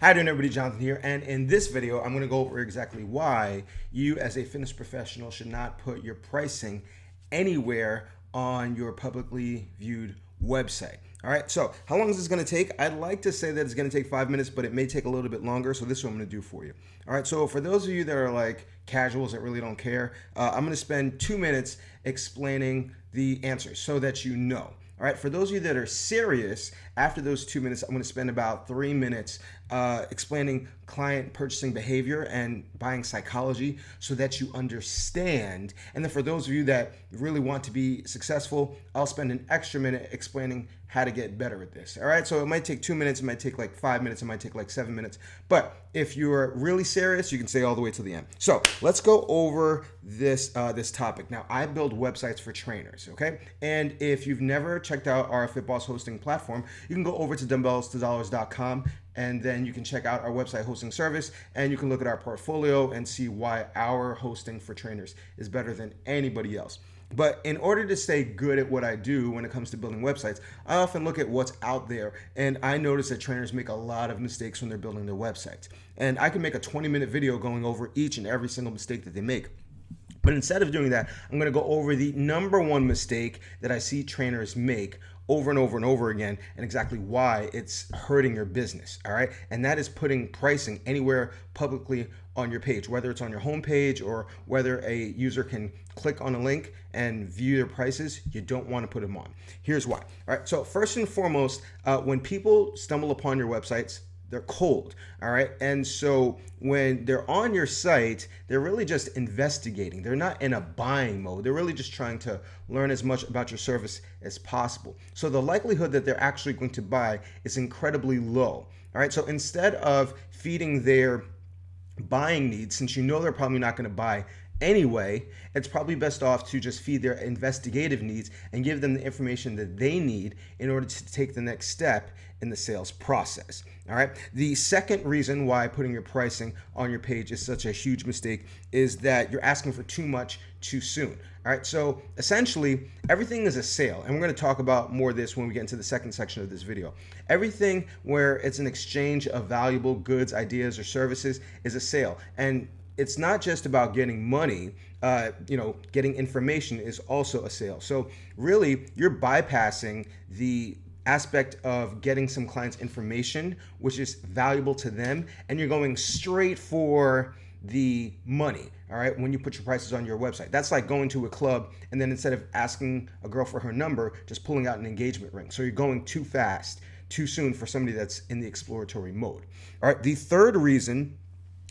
Hi doing everybody, Jonathan here, and in this video I'm going to go over exactly why you as a fitness professional should not put your pricing anywhere on your publicly viewed website. All right, so how long is this going to take? I'd like to say that it's going to take 5 minutes, but it may take a little bit longer, so this is what I'm going to do for you. All right, so for those of you that are like casuals that really don't care, I'm going to spend 2 minutes explaining the answers so that you know. All right, for those of you that are serious, after those 2 minutes, I'm going to spend about 3 minutes explaining client purchasing behavior and buying psychology so that you understand. And then for those of you that really want to be successful, I'll spend an extra minute explaining how to get better at this. All right, so it might take 2 minutes, it might take like 5 minutes, it might take like 7 minutes. But if you're really serious, you can stay all the way to the end. So let's go over this topic. Now, I build websites for trainers, okay? And if you've never checked out our FitBoss hosting platform, you can go over to dumbbellstodollars.com and then you can check out our website hosting service and you can look at our portfolio and see why our hosting for trainers is better than anybody else. But in order to stay good at what I do when it comes to building websites, I often look at what's out there, and I notice that trainers make a lot of mistakes when they're building their websites. And I can make a 20-minute video going over each and every single mistake that they make. But instead of doing that, I'm going to go over the number one mistake that I see trainers make over and over and over again, and exactly why it's hurting your business, all right? And that is putting pricing anywhere publicly on your page, whether it's on your homepage or whether a user can click on a link and view their prices. You don't want to put them on. Here's why. All right, so first and foremost, when people stumble upon your websites, they're cold, all right? And so when they're on your site, they're really just investigating. They're not in a buying mode. They're really just trying to learn as much about your service as possible. So the likelihood that they're actually going to buy is incredibly low, all right? So instead of feeding their buying needs, since you know they're probably not going to buy anyway, it's probably best off to just feed their investigative needs and give them the information that they need in order to take the next step in the sales process. All right. The second reason why putting your pricing on your page is such a huge mistake is that you're asking for too much too soon. All right. So essentially, everything is a sale. And we're going to talk about more of this when we get into the second section of this video. Everything where it's an exchange of valuable goods, ideas, or services is a sale. And it's not just about getting money, getting information is also a sale. So really, you're bypassing the aspect of getting some clients' information, which is valuable to them, and you're going straight for the money, all right, when you put your prices on your website. That's like going to a club and then instead of asking a girl for her number, just pulling out an engagement ring. So you're going too fast, too soon for somebody that's in the exploratory mode. All right, the third reason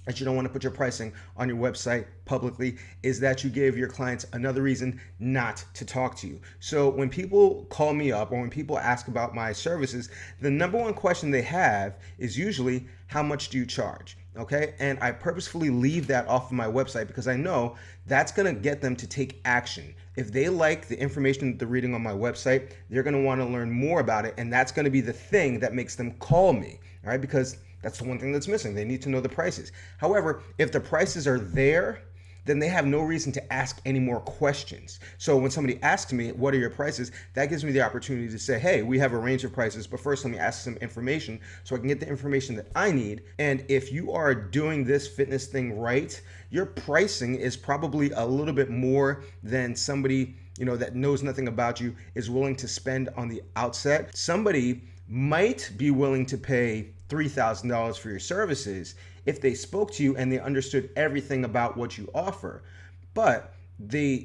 that you don't want to put your pricing on your website publicly is that you give your clients another reason not to talk to you. So when people call me up or when people ask about my services, the number one question they have is usually, how much do you charge? Okay, and I purposefully leave that off of my website because I know that's going to get them to take action. If they like the information that they're reading on my website, they're going to want to learn more about it, and that's going to be the thing that makes them call me, all right, because that's the one thing that's missing. They need to know the prices. However, if the prices are there, then they have no reason to ask any more questions. So when somebody asks me, what are your prices? That gives me the opportunity to say, hey, we have a range of prices, but first let me ask some information so I can get the information that I need. And if you are doing this fitness thing right, your pricing is probably a little bit more than somebody, that knows nothing about you is willing to spend on the outset. Somebody might be willing to pay $3,000 for your services if they spoke to you and they understood everything about what you offer. But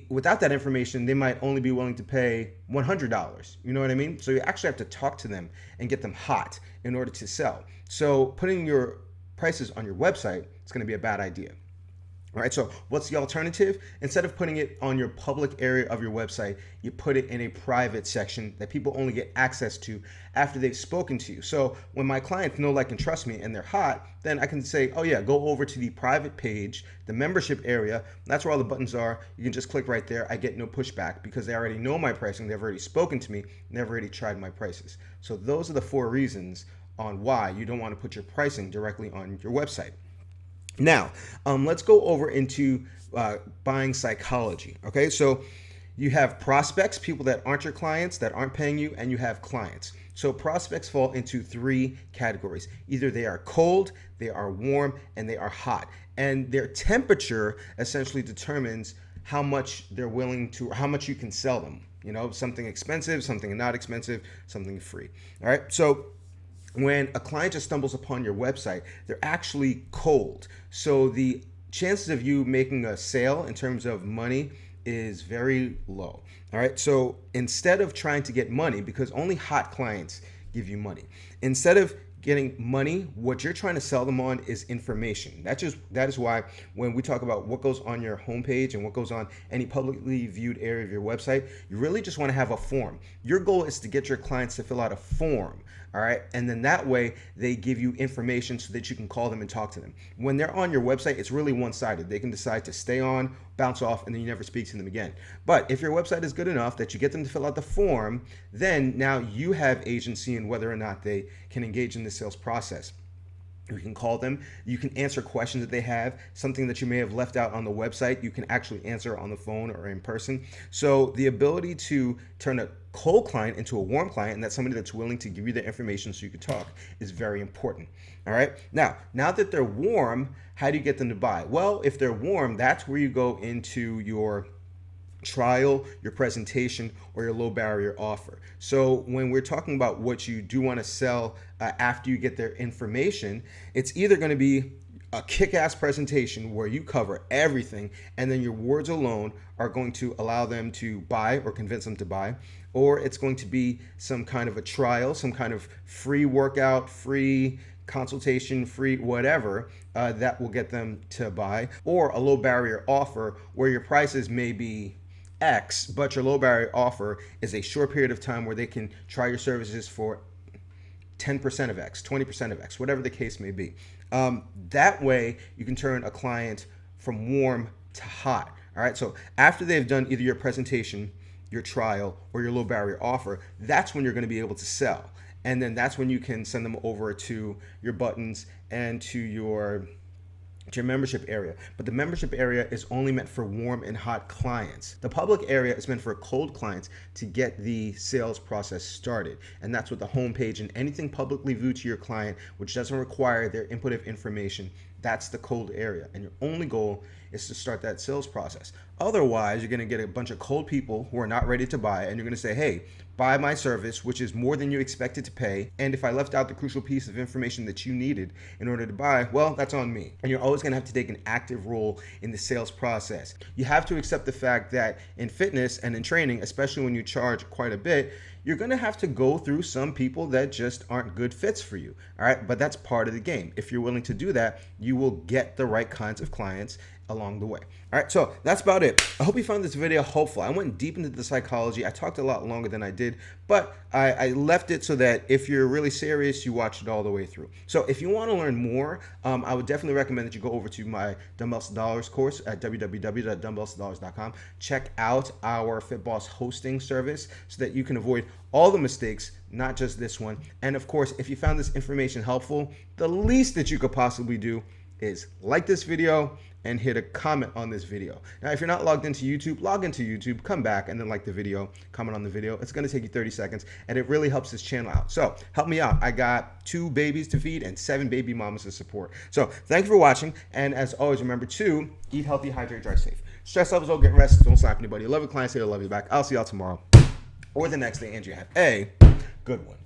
without that information, they might only be willing to pay $100. You know what I mean? So you actually have to talk to them and get them hot in order to sell. So putting your prices on your website is going to be a bad idea. All right, so what's the alternative? Instead of putting it on your public area of your website, you put it in a private section that people only get access to after they've spoken to you. So when my clients know, like, and trust me, and they're hot, then I can say, oh yeah, go over to the private page, the membership area. That's where all the buttons are. You can just click right there. I get no pushback because they already know my pricing. They've already spoken to me. And they've already tried my prices. So those are the 4 reasons on why you don't want to put your pricing directly on your website. Now, let's go over into buying psychology, okay? So you have prospects, people that aren't your clients, that aren't paying you, and you have clients. So prospects fall into three categories. Either they are cold, they are warm, and they are hot. And their temperature essentially determines how much they're willing to, or how much you can sell them. You know, something expensive, something not expensive, something free. All right. So when a client just stumbles upon your website, they're actually cold. So the chances of you making a sale in terms of money is very low. All right. So instead of trying to get money, because only hot clients give you money, instead of getting money, what you're trying to sell them on is information. That is why when we talk about what goes on your homepage and what goes on any publicly viewed area of your website, you really just want to have a form. Your goal is to get your clients to fill out a form. All right. And then that way they give you information so that you can call them and talk to them. When they're on your website, it's really one-sided. They can decide to stay on, bounce off, and then you never speak to them again. But if your website is good enough that you get them to fill out the form, then now you have agency in whether or not they can engage in the sales process. You can call them, you can answer questions that they have, something that you may have left out on the website, you can actually answer on the phone or in person. So the ability to turn a cold client into a warm client, and that's somebody that's willing to give you the information so you can talk, is very important. All right. Now that they're warm, how do you get them to buy? Well, if they're warm, that's where you go into your trial, your presentation, or your low barrier offer. So when we're talking about what you do want to sell after you get their information, it's either going to be a kick-ass presentation where you cover everything and then your words alone are going to allow them to buy or convince them to buy, or it's going to be some kind of a trial, some kind of free workout, free consultation, free whatever that will get them to buy, or a low barrier offer where your prices may be X, but your low barrier offer is a short period of time where they can try your services for 10% of X, 20% of X, whatever the case may be. That way you can turn a client from warm to hot. All right. So after they've done either your presentation, your trial, or your low barrier offer, that's when you're going to be able to sell. And then that's when you can send them over to your buttons and to your membership area. But the membership area is only meant for warm and hot clients. The public area is meant for cold clients to get the sales process started. And that's what the homepage and anything publicly viewed to your client, which doesn't require their input of information, that's the cold area. And your only goal is to start that sales process. Otherwise, you're going to get a bunch of cold people who are not ready to buy, and you're going to say, hey, buy my service, which is more than you expected to pay. And if I left out the crucial piece of information that you needed in order to buy, well, that's on me. And you're always going to have to take an active role in the sales process. You have to accept the fact that in fitness and in training, especially when you charge quite a bit, you're going to have to go through some people that just aren't good fits for you. All right. But that's part of the game. If you're willing to do that, you will get the right kinds of clients along the way. All right, so that's about it. I hope you found this video helpful. I went deep into the psychology. I talked a lot longer than I did, but I left it so that if you're really serious, you watch it all the way through. So if you want to learn more, I would definitely recommend that you go over to my Dumbbells to Dollars course at www.dumbbellstodollars.com. Check out our FitBoss hosting service so that you can avoid all the mistakes, not just this one. And of course, if you found this information helpful, the least that you could possibly do is like this video and hit a comment on this video. Now, if you're not logged into YouTube, log into YouTube, come back and then like the video, comment on the video. It's gonna take you 30 seconds and it really helps this channel out. So help me out. I got 2 babies to feed and 7 baby mamas to support. So thank you for watching. And as always, remember to eat healthy, hydrate, drive safe. Stress levels don't get rest, don't slap anybody. Love your clients, say I love you back. I'll see y'all tomorrow or the next day, and you have a good one.